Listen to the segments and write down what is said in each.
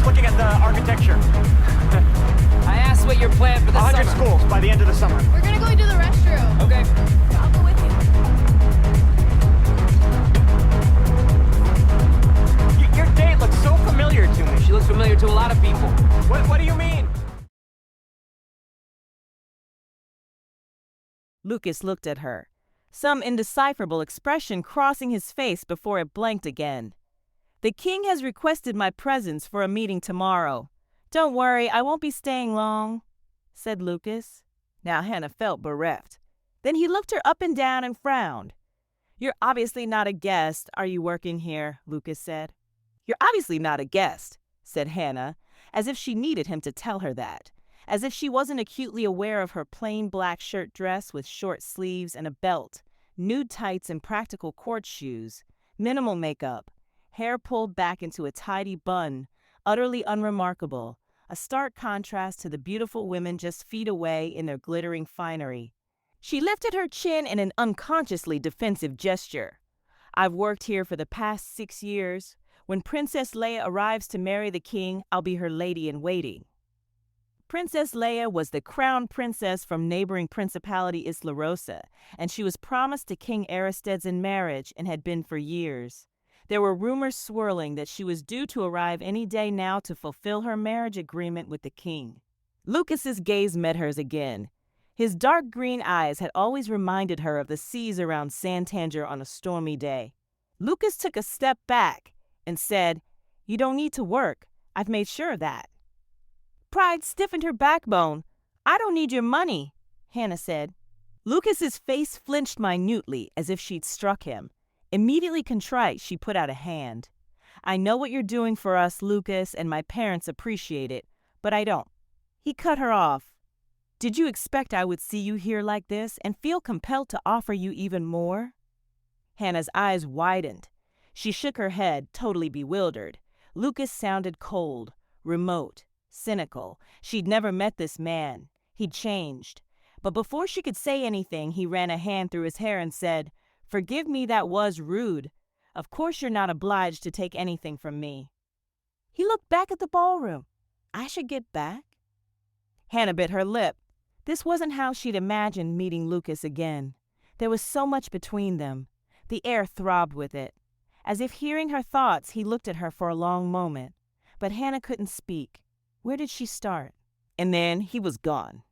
looking at the architecture. I asked what your plan for the 100 summer. schools by the end of the summer. We're gonna go into the restroom. Okay. I'll go with you. Your date looks so familiar to me. She looks familiar to a lot of people. What do you mean? Lucas looked at her, some indecipherable expression crossing his face before it blanked again. The king has requested my presence for a meeting tomorrow. Don't worry, I won't be staying long, said Lucas. Now Hannah felt bereft. Then he looked her up and down and frowned. You're obviously not a guest. Are you working here? Lucas said. You're obviously not a guest, said Hannah, as if she needed him to tell her that, as if she wasn't acutely aware of her plain black shirt dress with short sleeves and a belt, nude tights and practical court shoes, minimal makeup, hair pulled back into a tidy bun, utterly unremarkable, a stark contrast to the beautiful women just feet away in their glittering finery. She lifted her chin in an unconsciously defensive gesture. I've worked here for the past 6 years. When Princess Leia arrives to marry the king, I'll be her lady-in-waiting. Princess Leia was the crown princess from neighboring Principality Isla Rosa, and she was promised to King Aristides in marriage and had been for years. There were rumors swirling that she was due to arrive any day now to fulfill her marriage agreement with the king. Lucas's gaze met hers again. His dark green eyes had always reminded her of the seas around Santander on a stormy day. Lucas took a step back and said, "You don't need to work. I've made sure of that." Pride stiffened her backbone. "I don't need your money," Hannah said. Lucas's face flinched minutely as if she'd struck him. Immediately contrite, she put out a hand. "I know what you're doing for us, Lucas, and my parents appreciate it, but I don't." He cut her off. "Did you expect I would see you here like this and feel compelled to offer you even more?" Hannah's eyes widened. She shook her head, totally bewildered. Lucas sounded cold, remote, cynical. She'd never met this man. He'd changed. But before she could say anything, he ran a hand through his hair and said, "Forgive me, that was rude. Of course you're not obliged to take anything from me." He looked back at the ballroom. "I should get back?" Hannah bit her lip. This wasn't how she'd imagined meeting Lucas again. There was so much between them. The air throbbed with it. As if hearing her thoughts, he looked at her for a long moment. But Hannah couldn't speak. Where did she start? And then he was gone.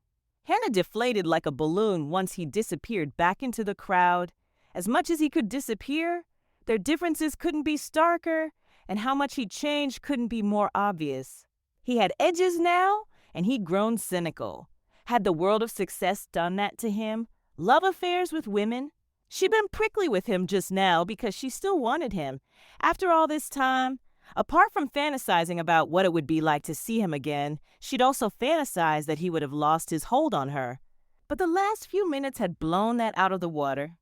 Hannah deflated like a balloon once he disappeared back into the crowd. As much as he could disappear, their differences couldn't be starker, and how much he'd changed couldn't be more obvious. He had edges now, and he'd grown cynical. Had the world of success done that to him? Love affairs with women? She'd been prickly with him just now because she still wanted him. After all this time, apart from fantasizing about what it would be like to see him again, she'd also fantasized that he would have lost his hold on her. But the last few minutes had blown that out of the water.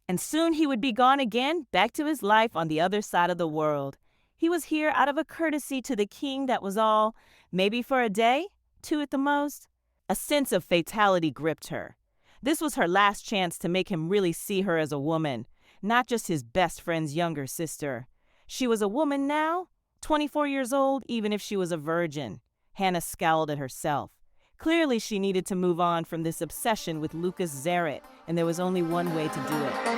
And soon he would be gone again, back to his life on the other side of the world. He was here out of a courtesy to the king, that was all. Maybe for a day, 2 at the most. A sense of fatality gripped her. This was her last chance to make him really see her as a woman, not just his best friend's younger sister. She was a woman now, 24 years old, even if she was a virgin. Hannah scowled at herself. Clearly she needed to move on from this obsession with Lucas Zaret, and there was only one way to do it.